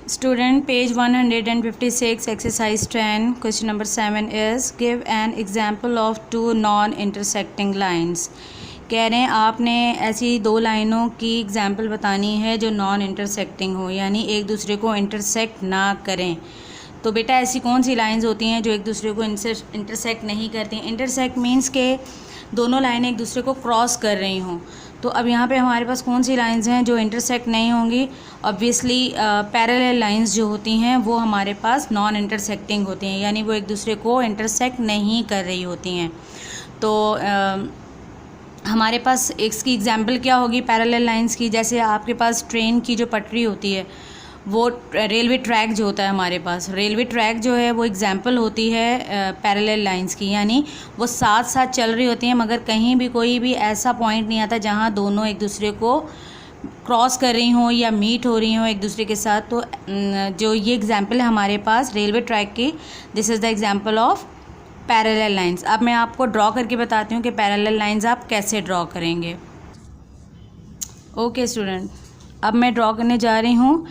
Student, page 156, exercise 10, question number 7 is give an example of two non-intersecting lines. कह रहे हैं आपने ऐसी दो लाइनों की एग्जाम्पल बतानी है जो नॉन इंटरसेक्टिंग हो, यानी एक दूसरे को इंटरसेक्ट ना करें. तो बेटा ऐसी कौन सी लाइंस होती हैं जो एक दूसरे को इंटरसेक्ट नहीं करती. इंटरसेक्ट मीन्स के दोनों लाइनें एक दूसरे को क्रॉस कर रही हों. तो अब यहाँ पे हमारे पास कौन सी लाइंस हैं जो इंटरसेक्ट नहीं होंगी. ऑब्वियसली पैरेलल लाइंस जो होती हैं वो हमारे पास नॉन इंटरसेक्टिंग होती हैं, यानी वो एक दूसरे को इंटरसेक्ट नहीं कर रही होती हैं. तो हमारे पास इसकी एग्जांपल क्या होगी पैरेलल लाइंस की. जैसे आपके पास ट्रेन की जो पटरी होती है, वो रेलवे ट्रैक जो होता है हमारे पास, रेलवे ट्रैक जो है वो एग्जांपल होती है पैरेलल लाइंस की, यानी वो साथ साथ चल रही होती हैं मगर कहीं भी कोई भी ऐसा पॉइंट नहीं आता जहाँ दोनों एक दूसरे को क्रॉस कर रही हों या मीट हो रही हों एक दूसरे के साथ. तो जो ये एग्जांपल है हमारे पास रेलवे ट्रैक की, this is the example of parallel lines. अब मैं आपको ड्रॉ करके बताती हूँ कि पैरेलल लाइंस आप कैसे ड्रॉ करेंगे. ओके स्टूडेंट, अब मैं ड्रॉ करने जा रही हूँ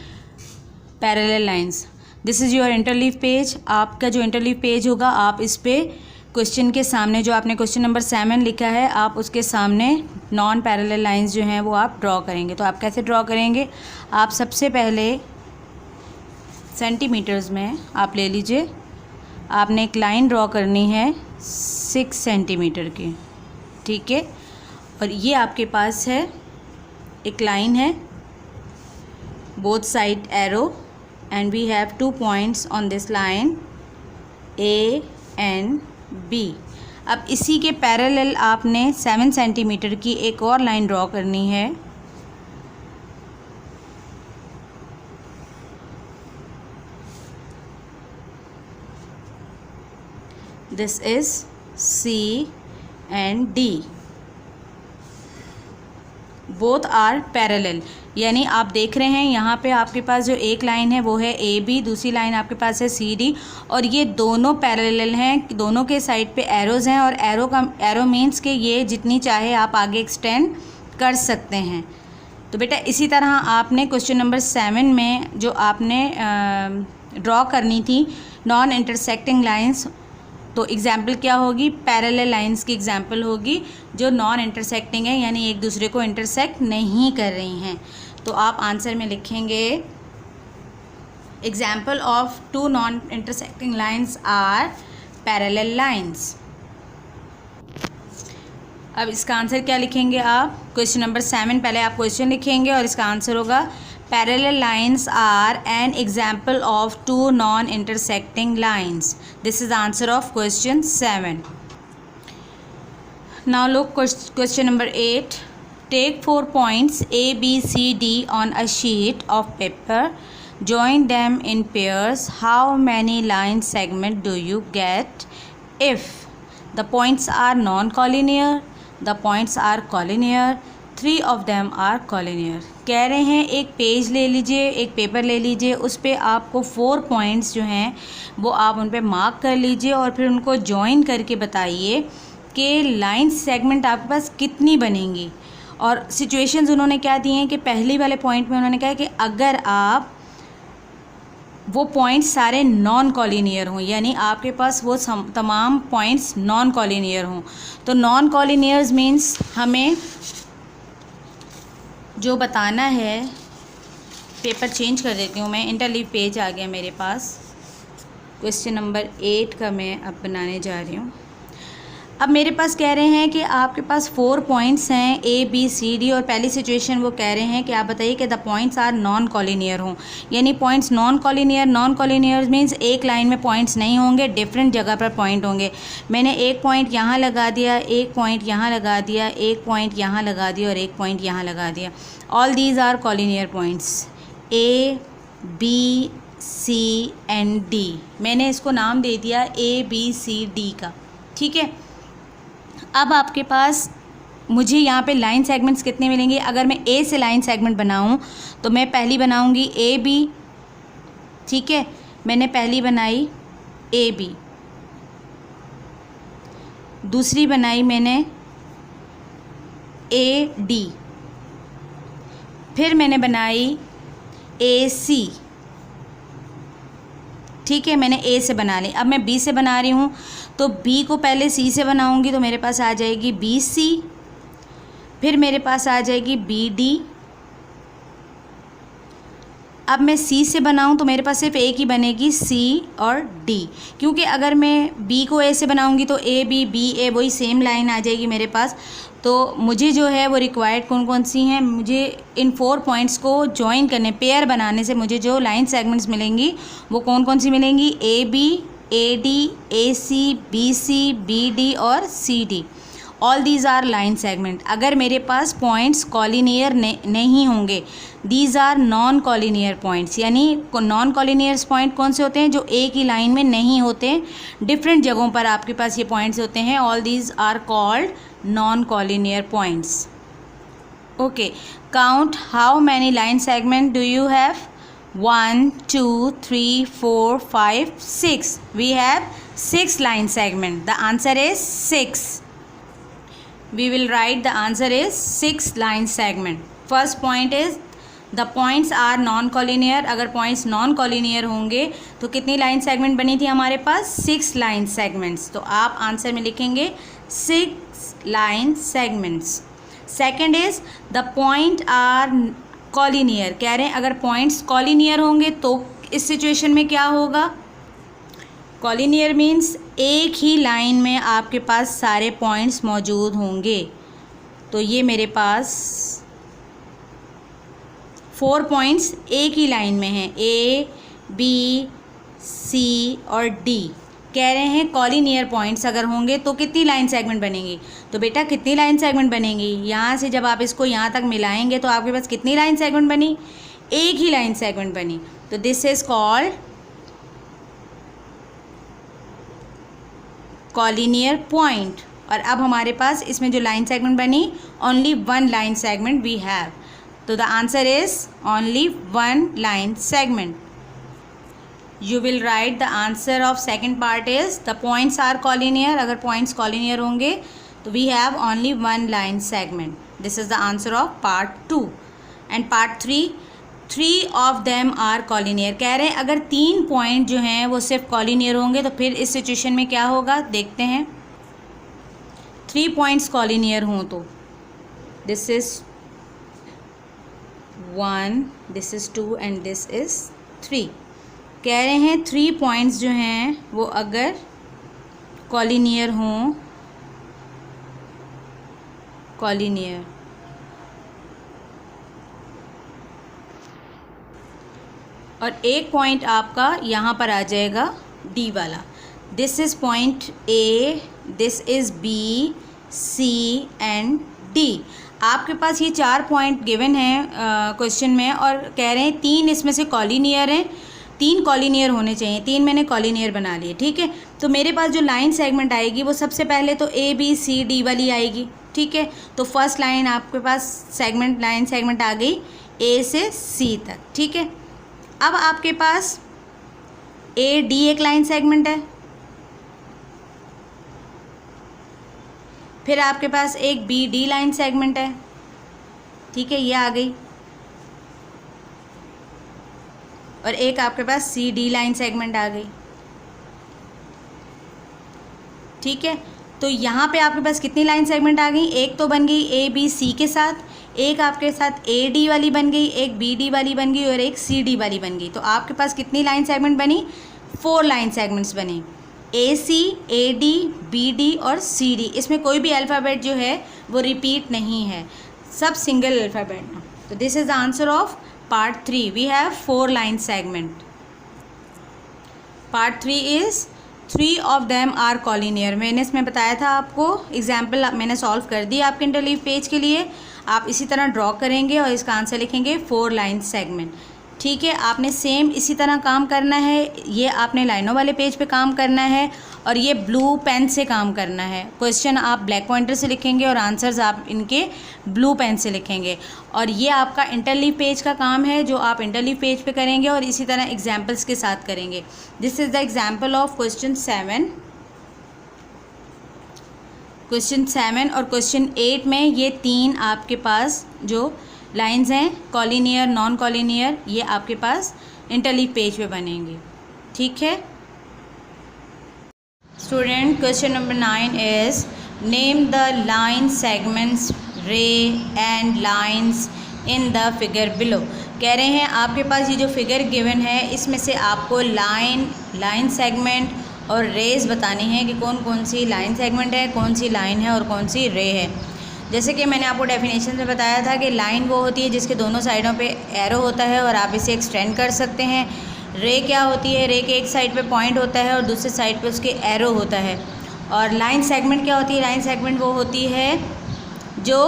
parallel lines. This is your interleave page. आपका जो इंटरलीव पेज होगा आप इस पर क्वेश्चन के सामने जो आपने क्वेश्चन नंबर 7 लिखा है आप उसके सामने नॉन पैरेलल लाइंस जो हैं वो आप ड्रॉ करेंगे. तो आप कैसे ड्रॉ करेंगे. आप सबसे पहले सेंटीमीटर्स में आप ले लीजिए. आपने एक लाइन ड्रॉ करनी है 6 सेंटीमीटर की, ठीक है. और ये आपके पास है एक लाइन है, both side arrow, and we have 2 points on this line A and B. अब इसी के पैरेलल आपने 7 सेंटीमीटर की एक और लाइन ड्रॉ करनी है. This is C and D. Both are parallel, यानी आप देख रहे हैं यहाँ पे आपके पास जो एक लाइन है वो है ए बी, दूसरी लाइन आपके पास है सी डी, और ये दोनों पैरेलल हैं. दोनों के साइड पे एरोज़ हैं और एरो मीन्स कि ये जितनी चाहे आप आगे एक्सटेंड कर सकते हैं. तो बेटा इसी तरह आपने क्वेश्चन नंबर 7 में जो आपने ड्रॉ करनी थी नॉन इंटरसेक्टिंग लाइंस, तो एग्जाम्पल क्या होगी, पैरेलल लाइंस की एग्जाम्पल होगी जो नॉन इंटरसेक्टिंग है, यानी एक दूसरे को इंटरसेक्ट नहीं कर रही हैं. तो आप आंसर में लिखेंगे example of two non intersecting lines are parallel lines. अब इसका आंसर क्या लिखेंगे आप. क्वेश्चन नंबर 7 पहले आप क्वेश्चन लिखेंगे और इसका आंसर होगा Parallel lines are an example of two non-intersecting lines. This is the answer of question 7. Now look question number 8. Take 4 points A, B, C, D on a sheet of paper. Join them in pairs. How many line segments do you get if the points are non-collinear, the points are collinear, 3 of them are collinear. कह रहे हैं एक page ले लीजिए, एक paper ले लीजिए, उस पर आपको 4 पॉइंट्स जो हैं वो आप उन पर मार्क कर लीजिए और फिर उनको जॉइन करके बताइए कि लाइन सेगमेंट आपके पास कितनी बनेंगी. और सिचुएशंस उन्होंने क्या दी हैं कि पहली वाले पॉइंट में उन्होंने कहा कि अगर आप वो पॉइंट्स सारे नॉन कॉलिनियर हों, यानी आपके पास वो तमाम पॉइंट्स नॉन कॉलिनियर हों. तो नॉन कॉलिनियर्स मीन्स हमें जो बताना है, पेपर चेंज कर देती हूँ मैं, इंटरलीव पेज आ गया मेरे पास. क्वेश्चन नंबर 8 का मैं अब बनाने जा रही हूँ. अब मेरे पास कह रहे हैं कि आपके पास 4 पॉइंट्स हैं ए बी सी डी, और पहली सिचुएशन वो कह रहे हैं कि आप बताइए कि the points are non collinear हों, यानी पॉइंट्स नॉन कॉलिनियर मीन्स एक लाइन में पॉइंट्स नहीं होंगे, डिफरेंट जगह पर पॉइंट होंगे. मैंने एक पॉइंट यहाँ लगा दिया, एक पॉइंट यहाँ लगा दिया, एक पॉइंट यहाँ लगा दिया और एक पॉइंट यहाँ लगा दिया. All these are collinear points A B C and D. मैंने इसको नाम दे दिया ए बी सी डी का, ठीक है. अब आपके पास मुझे यहाँ पे लाइन सेगमेंट्स कितने मिलेंगे. अगर मैं ए से लाइन सेगमेंट बनाऊँ तो मैं पहली बनाऊँगी ए बी, ठीक है. मैंने पहली बनाई ए बी, दूसरी बनाई मैंने ए डी, फिर मैंने बनाई AC, ठीक है, मैंने ए से बना ली। अब मैं बी से बना रही हूँ, तो बी को पहले सी से बनाऊँगी तो मेरे पास आ जाएगी बी सी, फिर मेरे पास आ जाएगी बी डी। अब मैं सी से बनाऊँ तो मेरे पास सिर्फ एक ही बनेगी, सी और डी, क्योंकि अगर मैं बी को ए से बनाऊँगी तो ए बी बी ए वही सेम लाइन आ जाएगी मेरे पास। तो मुझे जो है वो रिक्वायर्ड कौन कौन सी हैं, मुझे इन 4 पॉइंट्स को जॉइन करने, पेयर बनाने से मुझे जो लाइन सेगमेंट्स मिलेंगी वो कौन कौन सी मिलेंगी, A B, A D, A C, B C, B D और C D. All these are line segment. अगर मेरे पास पॉइंट्स कॉलिनियर नहीं होंगे, these are non collinear points. यानी नॉन कॉलिनियर्स पॉइंट कौन से होते हैं, जो एक ही लाइन में नहीं होते, डिफरेंट जगहों पर आपके पास ये पॉइंट्स होते हैं। All these are called non collinear points. Okay, count how many line segment do you have. 1 2 3 4 5 6। We have 6 line segment. The answer is 6. We will write the answer is 6 line segment. First point is the points are non-collinear. अगर points non-collinear होंगे तो कितनी line segment बनी थी हमारे पास, 6 line segments. तो आप answer में लिखेंगे 6 line segments. Second is the point are collinear. कह रहे हैं अगर points collinear होंगे तो इस सिचुएशन में क्या होगा, कॉलिनियर मीन्स एक ही लाइन में आपके पास सारे पॉइंट्स मौजूद होंगे। तो ये मेरे पास 4 पॉइंट्स एक ही लाइन में हैं, ए बी सी और डी। कह रहे हैं कॉलिनियर पॉइंट्स अगर होंगे तो कितनी लाइन सेगमेंट बनेंगी। तो बेटा कितनी लाइन सेगमेंट बनेंगी, यहाँ से जब आप इसको यहाँ तक मिलाएंगे तो आपके पास कितनी लाइन सेगमेंट बनी, एक ही लाइन सेगमेंट बनी। तो this is called collinear point. और अब हमारे पास इसमें जो लाइन सेगमेंट बनी, only 1 line segment we have. तो the answer is only 1 line segment. You will write the answer of second part is the points are collinear. अगर points collinear होंगे तो we have only 1 line segment. This is the answer of part 2। And part 3 of them are collinear. कह रहे हैं अगर 3 point जो हैं वो सिर्फ कॉलिनियर होंगे तो फिर इस सिचुएशन में क्या होगा, देखते हैं। 3 पॉइंट्स कॉलिनियर हों तो this is 1, this is 2 and this is 3। कह रहे हैं 3 पॉइंट्स जो हैं वो अगर कॉलिनियर हों, कॉलिनियर, और एक पॉइंट आपका यहाँ पर आ जाएगा डी वाला। This is point A, this is B C and D. आपके पास ये 4 पॉइंट गिवन हैं क्वेश्चन में, और कह रहे हैं 3 इसमें से कॉलिनियर हैं। 3 कॉलिनियर होने चाहिए, 3 मैंने कॉलिनियर बना लिए। ठीक है, तो मेरे पास जो लाइन सेगमेंट आएगी वो सबसे पहले तो ए बी सी डी वाली आएगी। ठीक है, तो फर्स्ट लाइन आपके पास सेगमेंट, लाइन सेगमेंट आ गई ए से सी तक। ठीक है, अब आपके पास ए डी एक लाइन सेगमेंट है, फिर आपके पास एक बी डी लाइन सेगमेंट है। ठीक है, ये आ गई, और एक आपके पास सी डी लाइन सेगमेंट आ गई। ठीक है, तो यहाँ पे आपके पास कितनी लाइन सेगमेंट आ गई, एक तो बन गई ए बी सी के साथ, एक आपके साथ ए डी वाली बन गई, एक बी डी वाली बन गई और एक सी डी वाली बन गई। तो आपके पास कितनी लाइन सेगमेंट बनी, 4 लाइन सेगमेंट्स बने, ए सी, ए डी, बी डी और सी डी। इसमें कोई भी अल्फ़ाबेट जो है वो रिपीट नहीं है, सब सिंगल अल्फ़ाबेट। तो this is the answer of part 3। We have 4 line segment. Part 3 is 3 of them are collinear. मैंने इसमें बताया था आपको, एग्जाम्पल मैंने सॉल्व कर दी आपके इंटरलीव पेज के लिए। आप इसी तरह ड्रॉ करेंगे और इसका आंसर लिखेंगे 4 लाइन सेगमेंट। ठीक है, आपने सेम इसी तरह काम करना है। ये आपने लाइनों वाले पेज पे काम करना है और ये ब्लू पेन से काम करना है। क्वेश्चन आप ब्लैक पॉइंटर से लिखेंगे और आंसर्स आप इनके ब्लू पेन से लिखेंगे। और ये आपका इंटरलीव पेज का काम है जो आप इंटरलीव पेज पे करेंगे और इसी तरह एग्जाम्पल्स के साथ करेंगे। This is the example of question 7। Question 7 और क्वेश्चन 8 में ये 3 आपके पास जो लाइंस हैं, कॉलिनियर, नॉन कॉलिनियर, ये आपके पास इंटरलीव पेज पे बनेंगे। ठीक है student. Question number 9 is name the line segments ray and lines in the figure below. कह रहे हैं आपके पास ये जो फिगर गिवन है इसमें से आपको लाइन सेगमेंट और रेज बतानी है कि कौन कौन सी लाइन सेगमेंट है, कौन सी लाइन है और कौन सी रे है। जैसे कि मैंने आपको डेफिनेशन में बताया था कि लाइन वो होती है जिसके दोनों साइडों पे एरो होता है और आप इसे एक्सटेंड कर सकते हैं। रे क्या होती है, रे के एक साइड पे पॉइंट होता है और दूसरे साइड पे उसके एरो होता है। और लाइन सेगमेंट क्या होती है, लाइन सेगमेंट वो होती है जो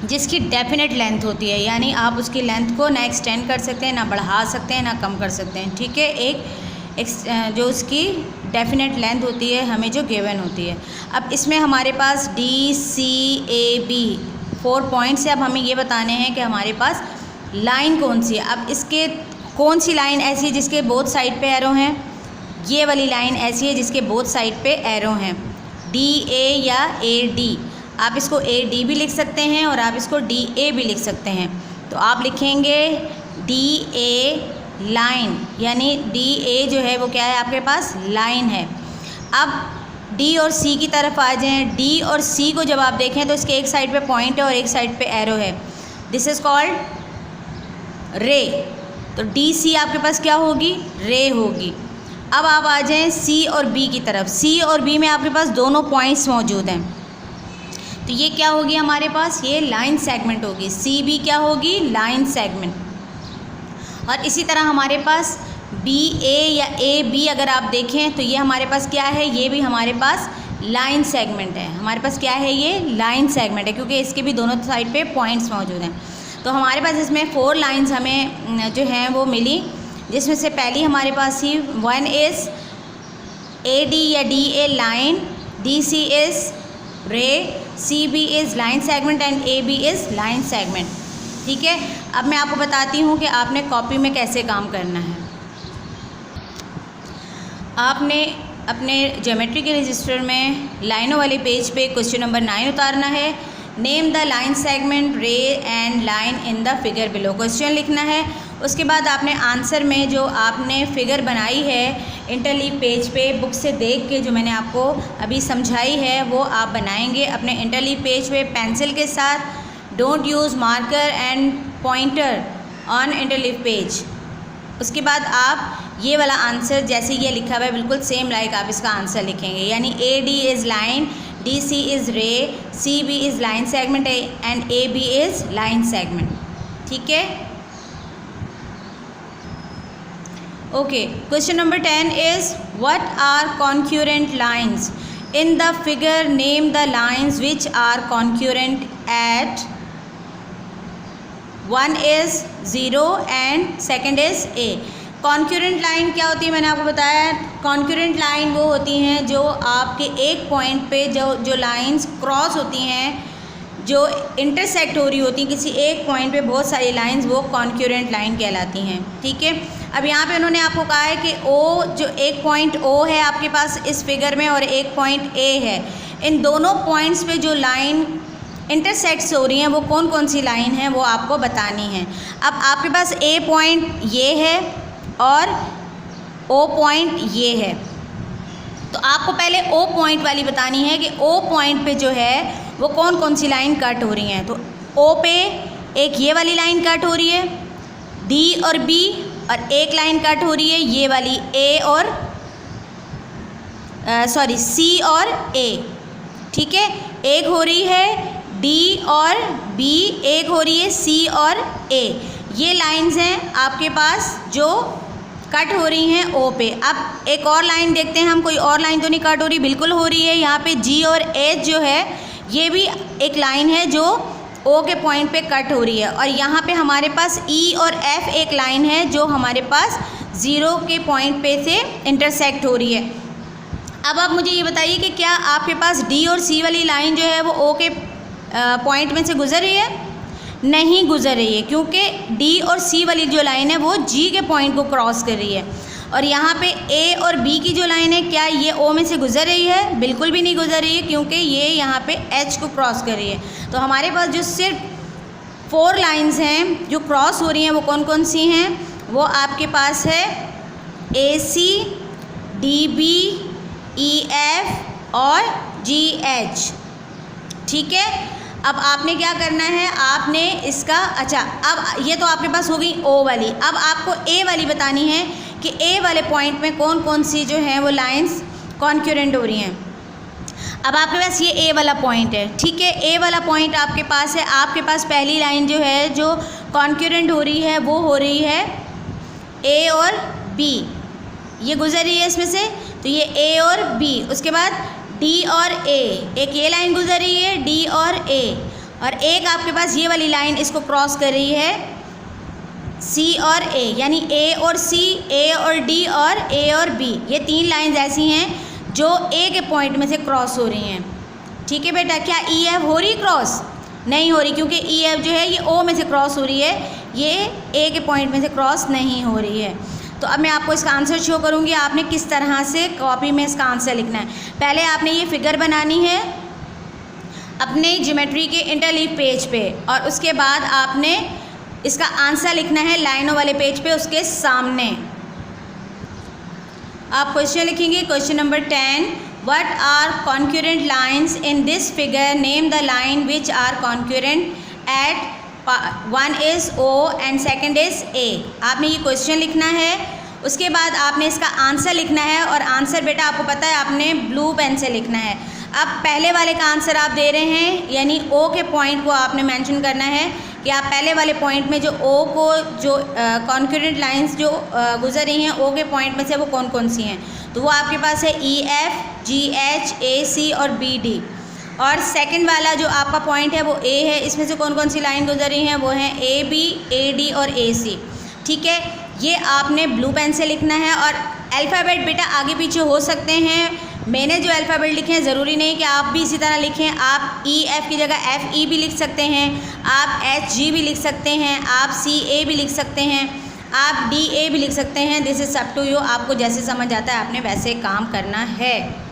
जिसकी डेफिनेट लेंथ होती है, यानी आप उसकी लेंथ को ना एक्सटेंड कर सकते हैं, ना बढ़ा सकते हैं, ना कम कर सकते हैं। ठीक है, एक जो उसकी डेफिनेट लेंथ होती है हमें जो गिवन होती है। अब इसमें हमारे पास DCAB 4 पॉइंट्स है। अब हमें ये बताने हैं कि हमारे पास लाइन कौन सी है। अब इसके कौन सी लाइन ऐसी है जिसके बोथ साइड पे एरो हैं, ये वाली लाइन ऐसी है जिसके बोथ साइड पे एरो हैं, DA या AD। आप इसको AD भी लिख सकते हैं और आप इसको DA भी लिख सकते हैं। तो आप लिखेंगे DA लाइन, यानी DA जो है वो क्या है आपके पास लाइन है। अब D और C की तरफ आ जाएं। D और C को जब आप देखें तो इसके एक साइड पे पॉइंट है और एक साइड पे एरो है, दिस इज़ कॉल्ड रे। तो DC आपके पास क्या होगी, रे होगी। अब आप आ जाएं C और B की तरफ। C और B में आपके पास दोनों पॉइंट्स मौजूद हैं, तो ये क्या होगी हमारे पास, ये लाइन सेगमेंट होगी। CB क्या होगी, लाइन सेगमेंट। और इसी तरह हमारे पास BA या AB अगर आप देखें तो ये हमारे पास क्या है, ये भी हमारे पास लाइन सेगमेंट है। हमारे पास क्या है, ये लाइन सेगमेंट है क्योंकि इसके भी दोनों साइड पे पॉइंट्स मौजूद हैं। तो हमारे पास इसमें 4 लाइंस हमें जो हैं वो मिली, जिसमें से पहली हमारे पास ही 1 इज़ AD या DA line, DC is ray, CB is line segment and AB is line segment. ठीक है, अब मैं आपको बताती हूँ कि आपने कॉपी में कैसे काम करना है। आपने अपने ज्योमेट्री के रजिस्टर में लाइनों वाले पेज पे क्वेश्चन नंबर 9 उतारना है। नेम द लाइन सेगमेंट रे and line in the figure below, question लिखना है। उसके बाद आपने आंसर में जो आपने फिगर बनाई है इंटरलीव पेज पे बुक से देख के, जो मैंने आपको अभी समझाई है वो आप बनाएंगे अपने इंटरलीव पेज पे पेंसिल के साथ। Don't use marker and pointer on interleave page. उसके बाद आप ये वाला आंसर जैसे ये लिखा हुआ है बिल्कुल सेम लाइक आप इसका आंसर लिखेंगे, यानी AD is line, DC is ray, CB is line segment and AB is line segment. ठीक है, okay. Question number 10 is what are concurrent lines in the figure, name the lines which are concurrent at 1 is 0 and second is A। Concurrent line क्या होती है, मैंने आपको बताया। Concurrent line वो होती हैं जो आपके एक पॉइंट पे जो लाइंस क्रॉस होती हैं, जो इंटरसेक्ट हो रही होती हैं किसी एक पॉइंट पे बहुत सारी लाइंस, वो कॉन्क्यूरेंट लाइन कहलाती हैं। ठीक है, अब यहाँ पे उन्होंने आपको कहा है कि O जो एक पॉइंट O है आपके पास इस फिगर में और एक पॉइंट A है, इन दोनों पॉइंट्स पे जो लाइन इंटरसेक्ट्स हो रही हैं वो कौन कौन सी लाइन है वो आपको बतानी है। अब आपके पास A पॉइंट ये है और O पॉइंट ये है, तो आपको पहले O पॉइंट वाली बतानी है कि O पॉइंट पे जो है वो कौन कौन सी लाइन कट हो रही हैं। तो O पे एक ये वाली लाइन कट हो रही है, D और B, और एक लाइन कट हो रही है ये वाली A और C और A। ठीक है, एक हो रही है D और B, एक हो रही है C और A। ये लाइंस हैं आपके पास जो कट हो रही हैं O पे। अब एक और लाइन देखते हैं हम, कोई और लाइन तो नहीं कट हो रही, बिल्कुल हो रही है। यहाँ पे G और H जो है ये भी एक लाइन है जो O के पॉइंट पे कट हो रही है, और यहाँ पे हमारे पास E और F एक लाइन है जो हमारे पास 0 के पॉइंट पे से इंटरसेक्ट हो रही है। अब आप मुझे ये बताइए कि क्या आपके पास D और C वाली लाइन जो है वो O के पॉइंट में से गुजर रही है? नहीं गुजर रही है, क्योंकि D और C वाली जो लाइन है वो G के पॉइंट को क्रॉस कर रही है। और यहाँ पे A और B की जो लाइन है क्या ये O में से गुजर रही है? बिल्कुल भी नहीं गुजर रही है, क्योंकि ये यहाँ पे H को क्रॉस कर रही है। तो हमारे पास जो सिर्फ 4 लाइंस हैं जो क्रॉस हो रही हैं वो कौन कौन सी हैं? वो आपके पास है AC, DB, EF और GH। ठीक है, अब आपने क्या करना है, आपने इसका अच्छा, अब ये तो आपके पास हो गई O वाली। अब आपको A वाली बतानी है कि A वाले पॉइंट में कौन कौन सी जो हैं वो लाइंस कॉन्क्यूरेंट हो रही हैं। अब आपके पास ये A वाला पॉइंट है, ठीक है, A वाला पॉइंट आपके पास है। आपके पास पहली लाइन जो है जो कॉन्क्यूरेंट हो रही है वो हो रही है A और B, ये गुजर रही है इसमें से, तो ये A और B। उसके बाद D और A, एक ये लाइन गुजर रही है D और A, और एक आपके पास ये वाली लाइन इसको क्रॉस कर रही है C और A, यानी A और C, A और D और A और B। ये तीन लाइंस ऐसी हैं जो A के पॉइंट में से क्रॉस हो रही हैं। ठीक है बेटा, क्या EF हो रही क्रॉस? नहीं हो रही, क्योंकि EF जो है ये O में से क्रॉस हो रही है, ये A के पॉइंट में से क्रॉस नहीं हो रही है। तो अब मैं आपको इसका आंसर शो करूँगी, आपने किस तरह से कॉपी में इसका आंसर लिखना है। पहले आपने ये फिगर बनानी है अपने ज्योमेट्री के इंटरलीफ पेज पे, और उसके बाद आपने इसका आंसर लिखना है लाइनों वाले पेज पे उसके सामने। आप क्वेश्चन लिखेंगे, question number 10, what are concurrent lines in this figure, name the line which are concurrent at one is O and second is A। आपने ये क्वेश्चन लिखना है, उसके बाद आपने इसका आंसर लिखना है, और आंसर बेटा आपको पता है आपने ब्लू पेन से लिखना है। अब पहले वाले का आंसर आप दे रहे हैं, यानी O के पॉइंट को आपने मेंशन करना है कि आप पहले वाले पॉइंट में जो O को जो कॉन्क्यूरेंट लाइंस जो गुजर रही हैं O के पॉइंट में से वो कौन कौन सी हैं, तो वो आपके पास है EF, GH, AC और BD। और सेकंड वाला जो आपका पॉइंट है वो A है, इसमें से कौन कौन सी लाइन गुजर रही हैं, वो हैं AB, AD और AC। ठीक है, ये आपने ब्लू पेन से लिखना है। और अल्फ़ाबेट बेटा आगे पीछे हो सकते हैं, मैंने जो अल्फ़ाबेट लिखे हैं ज़रूरी नहीं कि आप भी इसी तरह लिखें। आप EF की जगह FE भी लिख सकते हैं, आप HG भी लिख सकते हैं, आप CA भी लिख सकते हैं, आप DA भी लिख सकते हैं। This is up to you, आपको जैसे समझ आता है आपने वैसे काम करना है।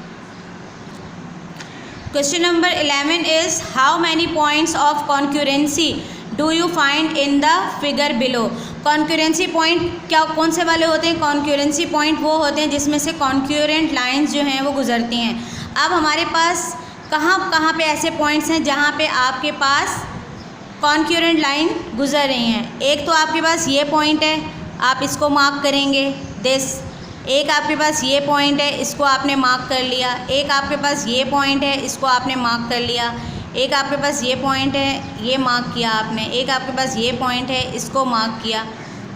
Question number 11 is how many points of concurrency do you find in the figure below. Concurrency point क्या कौन से वाले होते हैं? कॉन्क्यूरेंसी पॉइंट वो होते हैं जिसमें से कॉन्क्यूरेंट लाइंस जो हैं वो गुजरती हैं। अब हमारे पास कहाँ कहाँ पे ऐसे पॉइंट्स हैं जहाँ पे आपके पास कॉन्क्यूरेंट लाइन गुजर रही हैं। एक तो आपके पास ये पॉइंट है, आप इसको मार्क करेंगे दिस। एक आपके पास ये पॉइंट है, इसको आपने मार्क कर लिया। एक आपके पास ये पॉइंट है, इसको आपने मार्क कर लिया। एक आपके पास ये पॉइंट है, ये मार्क किया आपने। एक आपके पास ये पॉइंट है, इसको मार्क किया।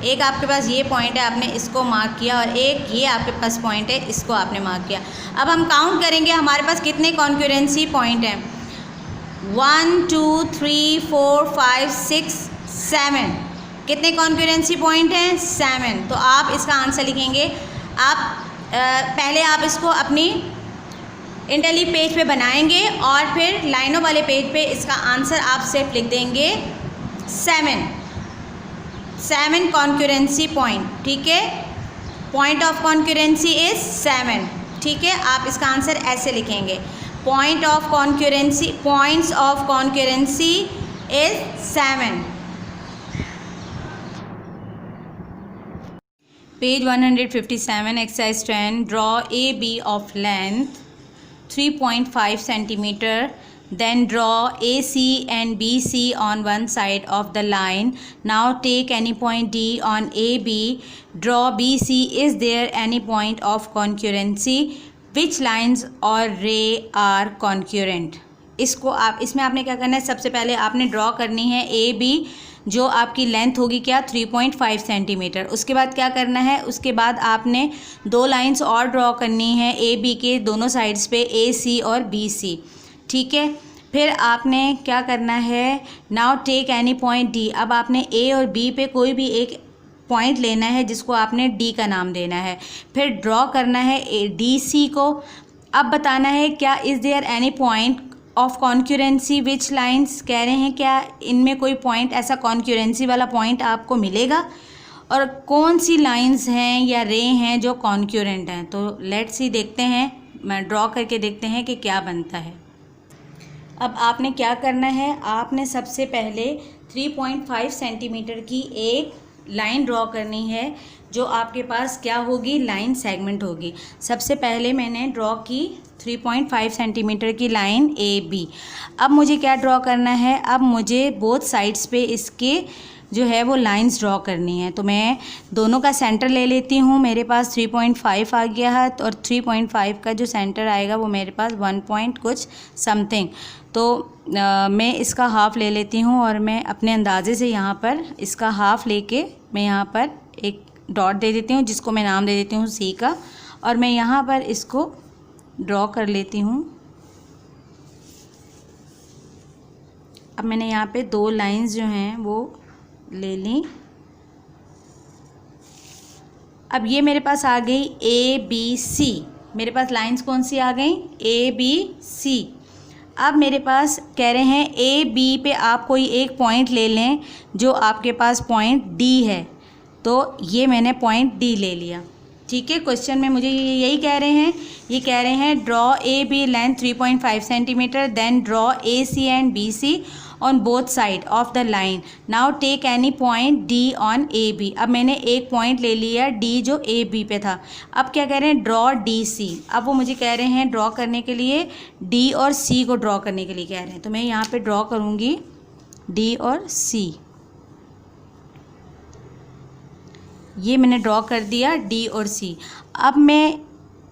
एक आपके पास ये पॉइंट है, आपने इसको मार्क किया। और एक ये आपके पास पॉइंट है, इसको आपने मार्क किया। अब हम काउंट करेंगे हमारे पास कितने कॉन्क्यूरेंसी पॉइंट हैं। 1 2 3 4 5 6 7। कितने कॉन्क्यूरेंसी पॉइंट हैं? 7। तो आप इसका आंसर लिखेंगे। आप पहले आप इसको अपनी इंटरलीफ पेज पे बनाएंगे और फिर लाइनों वाले पेज पे इसका आंसर आप सिर्फ लिख देंगे 7 कॉन्क्यूरेंसी पॉइंट। ठीक है, पॉइंट ऑफ कॉन्क्यूरेंसी इज़ 7। ठीक है, आप इसका आंसर ऐसे लिखेंगे, points of कॉन्क्यूरेंसी is 7। Page 157, exercise 10, draw AB of length 3.5 centimeter, then draw AC and BC on one side of the line. Now take any point D on AB, draw BC. Is there any point of concurrency? Which lines or ray are concurrent? इसमें आपने क्या करना है, सबसे पहले आपने draw करनी है AB जो आपकी लेंथ होगी क्या 3.5 सेंटीमीटर। उसके बाद क्या करना है, उसके बाद आपने 2 लाइंस और ड्रॉ करनी है AB के दोनों साइड्स पे, AC और BC। ठीक है, फिर आपने क्या करना है, now take any point D। अब आपने A और B पे कोई भी एक पॉइंट लेना है जिसको आपने D का नाम देना है। फिर ड्रॉ करना है DC को। अब बताना है क्या is there any point of concurrency which lines, कह रहे हैं क्या इनमें कोई पॉइंट ऐसा कॉन्क्यूरेंसी वाला पॉइंट आपको मिलेगा, और कौन सी लाइंस हैं या रे हैं जो कॉन्क्यूरेंट हैं। तो लेट्स सी, देखते हैं, मैं ड्रॉ करके देखते हैं कि क्या बनता है। अब आपने क्या करना है, आपने सबसे पहले 3.5 सेंटीमीटर की एक लाइन ड्रॉ करनी है जो आपके पास क्या होगी, लाइन सेगमेंट होगी। सबसे पहले मैंने ड्रॉ की 3.5 सेंटीमीटर की लाइन ए बी। अब मुझे क्या ड्रॉ करना है, अब मुझे बोथ साइड्स पे इसके जो है वो लाइंस ड्रॉ करनी है। तो मैं दोनों का सेंटर ले लेती हूँ। मेरे पास 3.5 आ गया है, और 3.5 का जो सेंटर आएगा वो मेरे पास 1 पॉइंट कुछ समथिंग। तो मैं इसका हाफ़ ले लेती हूँ, और मैं अपने अंदाजे से यहाँ पर इसका हाफ़ लेके मैं यहाँ पर एक डॉट दे देती हूँ, जिसको मैं नाम दे देती हूँ सी का, और मैं यहाँ पर इसको ड्रॉ कर लेती हूँ। अब मैंने यहाँ पे 2 लाइंस जो हैं वो ले ली। अब ये मेरे पास आ गई ए बी सी। मेरे पास लाइंस कौन सी आ गई, ए बी सी। अब मेरे पास कह रहे हैं ए बी पे आप कोई एक पॉइंट ले लें जो आपके पास पॉइंट डी है। तो ये मैंने पॉइंट डी ले लिया। ठीक है, क्वेश्चन में मुझे यही कह रहे हैं, ये कह रहे हैं draw A B length 3.5 centimetre, then draw A C and B C on both side of the line. Now take any point D on A B. अब मैंने एक पॉइंट ले लिया डी जो ए बी पे था। अब क्या कह रहे हैं, ड्रॉ डी सी। अब वो मुझे कह रहे हैं ड्रॉ करने के लिए डी और सी को ड्रॉ करने के लिए कह रहे हैं। तो मैं यहाँ पे ड्रॉ करूँगी डी और सी। ये मैंने ड्रॉ कर दिया डी और सी। अब मैं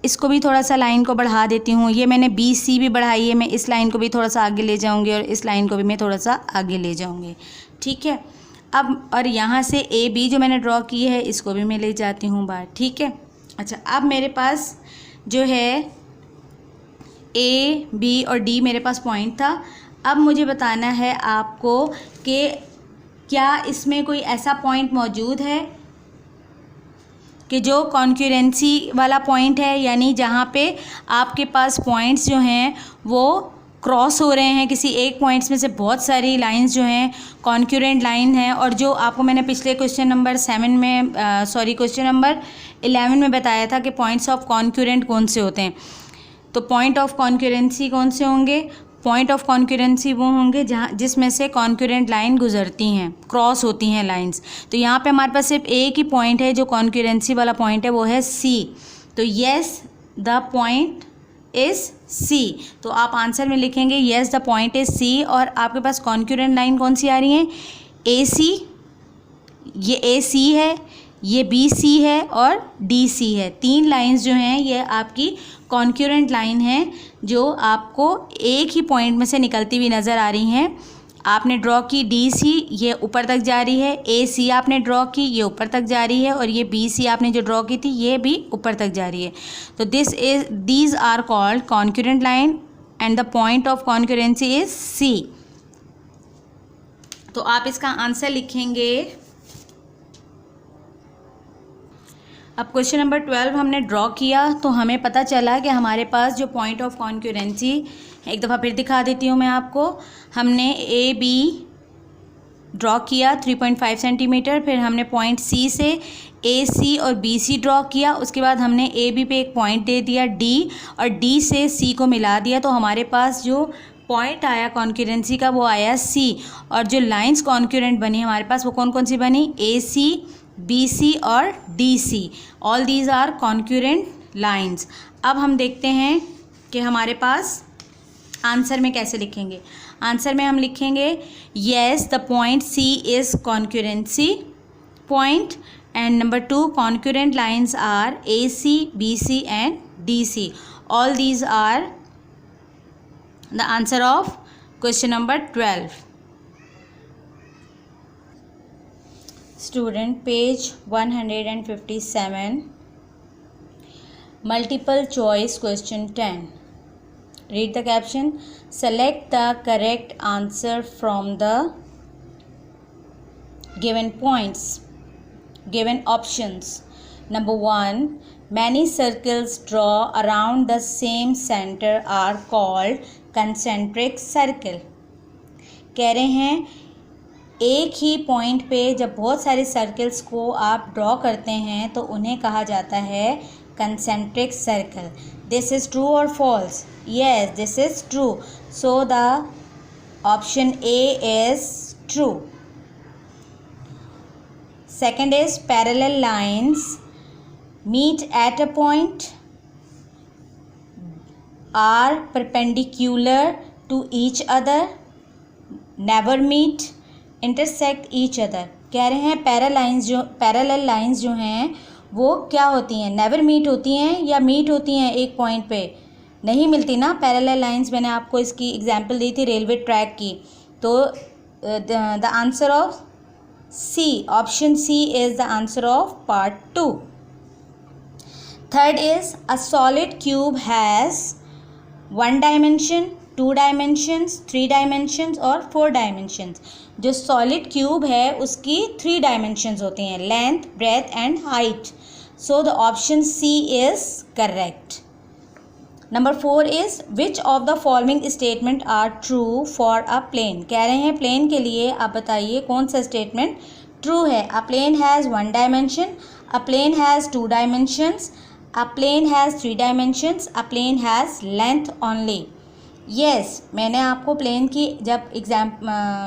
इसको भी थोड़ा सा लाइन को बढ़ा देती हूँ। ये मैंने बी सी भी बढ़ाई है, मैं इस लाइन को भी थोड़ा सा आगे ले जाऊँगी, और इस लाइन को भी मैं थोड़ा सा आगे ले जाऊँगी। ठीक है, अब और यहाँ से ए बी जो मैंने ड्रॉ की है इसको भी मैं ले जाती हूँ बाहर। ठीक है, अच्छा, अब मेरे पास जो है ए बी और डी मेरे पास पॉइंट था। अब मुझे बताना है आपको कि क्या इसमें कोई ऐसा पॉइंट मौजूद है कि जो कॉन्क्यूरेंसी वाला पॉइंट है, यानी जहाँ पे आपके पास पॉइंट्स जो हैं वो क्रॉस हो रहे हैं। किसी एक पॉइंट्स में से बहुत सारी लाइंस जो हैं कॉन्क्यूरेंट लाइन है, और जो आपको मैंने पिछले क्वेश्चन नंबर 7 में क्वेश्चन नंबर 11 में बताया था कि पॉइंट्स ऑफ कॉन्क्यूरेंट कौन से होते हैं। तो पॉइंट ऑफ कॉन्क्यूरेंसी कौन से होंगे, पॉइंट ऑफ कॉन्क्यूरेंसी वो होंगे जहाँ जिसमें से कॉन्क्यूरेंट लाइन गुजरती हैं, क्रॉस होती हैं लाइंस। तो यहाँ पे हमारे पास सिर्फ एक ही पॉइंट है जो कॉन्क्यूरेंसी वाला पॉइंट है, वो है सी। तो yes the point is C. तो आप आंसर में लिखेंगे yes the point is C. और आपके पास कॉन्क्यूरेंट लाइन कौन सी आ रही है, ए सी, ये ए सी है, ये बी सी है और डी सी है। 3 लाइंस जो हैं ये आपकी कॉन्क्यूरेंट लाइन है, जो आपको एक ही पॉइंट में से निकलती हुई नज़र आ रही हैं। आपने ड्रॉ की डी सी, ये ऊपर तक जा रही है, ए सी आपने ड्रॉ की, ये ऊपर तक जा रही है, और ये बी सी आपने जो ड्रॉ की थी ये भी ऊपर तक जा रही है। तो these are called concurrent line and the point of concurrency is C. तो आप इसका आंसर लिखेंगे। अब क्वेश्चन नंबर 12 हमने ड्रॉ किया, तो हमें पता चला कि हमारे पास जो पॉइंट ऑफ कॉन्क्यूरेंसी, एक दफ़ा फिर दिखा देती हूँ मैं आपको। हमने ए बी ड्रॉ किया 3.5 सेंटीमीटर, फिर हमने पॉइंट सी से ए सी और बी सी ड्रॉ किया। उसके बाद हमने ए बी पे एक पॉइंट दे दिया डी, और डी से सी को मिला दिया। तो हमारे पास जो पॉइंट आया कॉन्क्यूरेंसी का वो आया सी। और जो लाइंस कॉन्क्यूरेंट बनी हमारे पास वो कौन कौन सी बनी, ए सी, बी सी और D C. All these are concurrent lines. अब हम देखते हैं कि हमारे पास आंसर में कैसे लिखेंगे। आंसर में हम लिखेंगे yes the point C is concurrency point, and number 2 concurrent lines are A C, B C and D C. All these are the answer of question number 12। Student, page 157, multiple choice question 10. Read the caption. Select the correct answer from the given points, given options. Number 1, many circles draw around the same center are called concentric circle. कह रहे हैं एक ही point पे जब बहुत सारे circles को आप ड्रॉ करते हैं तो उन्हें कहा जाता है concentric circle. This is true और false? Yes, this is true. So the option A is true. Second is parallel lines meet at a point, are perpendicular to each other, never meet, intersect each other. कह रहे हैं parallel lines जो हैं वो क्या होती हैं, never meet होती हैं या मीट होती हैं एक पॉइंट पे, नहीं मिलती ना पैरेलल लाइंस. मैंने आपको इसकी एग्जांपल दी थी रेलवे ट्रैक की. तो the answer of C, option C is the answer of part 2. Third is a solid cube has 1 dimension, 2 dimensions, 3 dimensions और 4 डायमेंशंस. जो सॉलिड क्यूब है उसकी 3 डायमेंशंस होती हैं, length, breadth and height. So the option C is correct. Number 4 is which of the following statement are true for a plane. कह रहे हैं plane के लिए आप बताइए कौन सा स्टेटमेंट ट्रू है. A plane has 1 dimension, a plane has 2 dimensions, a plane has 3 dimensions, a plane has length only. yes, मैंने आपको प्लेन की जब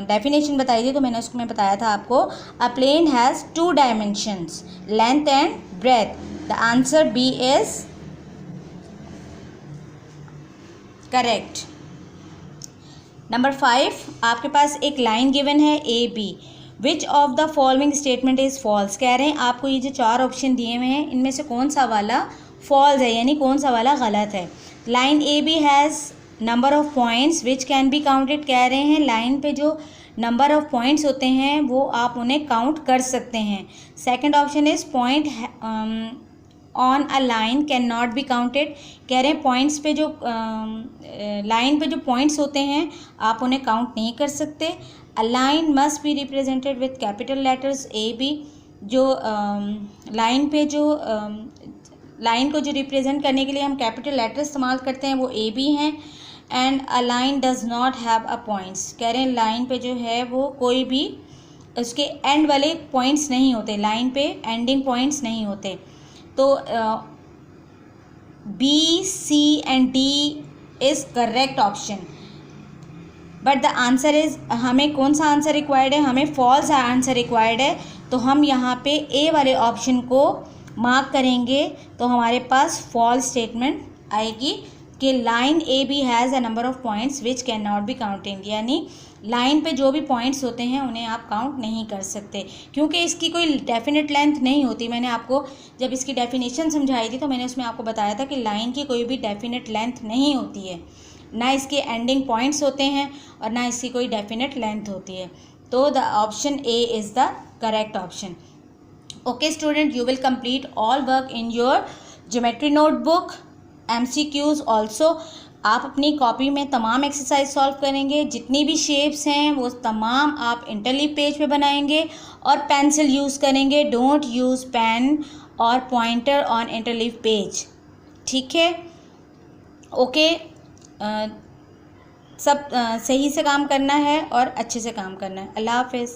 डेफिनेशन बताई थी तो मैंने उसमें बताया था आपको a plane has 2 dimensions, length and breadth. the answer B is correct. Number 5, आपके पास एक लाइन गिवन है A B. Which of the following statement is false. कह रहे हैं आपको ये जो 4 ऑप्शन दिए हुए हैं इनमें से कौन सा वाला फॉल्स है, यानी कौन सा वाला गलत है. Line A B has number of points which can be counted. कह रहे हैं लाइन पे जो नंबर ऑफ पॉइंट्स होते हैं वो आप उन्हें काउंट कर सकते हैं. Second option is point on a line can not be counted. कह रहे हैं पॉइंट्स पे जो लाइन पे जो पॉइंट्स होते हैं आप उन्हें काउंट नहीं कर सकते. A line must be represented with capital letters A B. जो लाइन पे जो लाइन को जो रिप्रेजेंट करने के लिए हम कैपिटल लेटर इस्तेमाल करते हैं वो ए बी हैं. And a line does not have a points. कह रहे हैं लाइन पे जो है वो कोई भी उसके एंड वाले पॉइंट्स नहीं होते, लाइन पे एंडिंग पॉइंट्स नहीं होते. तो B, C and D is correct option. But the answer is, हमें कौन सा आंसर रिक्वायर्ड है, हमें फॉल्स आंसर रिक्वायर्ड है. तो हम यहाँ पे ए वाले ऑप्शन को मार्क करेंगे तो हमारे पास फॉल्स स्टेटमेंट आएगी कि line A B has a number of points which can not be counted. यानी लाइन पे जो भी पॉइंट्स होते हैं उन्हें आप काउंट नहीं कर सकते क्योंकि इसकी कोई डेफिनेट लेंथ नहीं होती. मैंने आपको जब इसकी डेफिनेशन समझाई थी तो मैंने उसमें आपको बताया था कि लाइन की कोई भी डेफिनेट लेंथ नहीं होती है, ना इसके एंडिंग पॉइंट्स होते हैं और ना इसकी कोई डेफिनेट लेंथ होती है. तो the option A is the correct option. Okay student, you will complete all work in your geometry notebook, MCQs also. आप अपनी कॉपी में तमाम एक्सरसाइज सॉल्व करेंगे. जितनी भी शेप्स हैं वो तमाम आप इंटरलीव पेज पे बनाएंगे और पेंसिल यूज़ करेंगे. डोंट यूज़ पेन और पॉइंटर ऑन इंटरलीव पेज. ठीक है, ओके. सब सही से काम करना है और अच्छे से काम करना है. अल्लाह हाफिज़.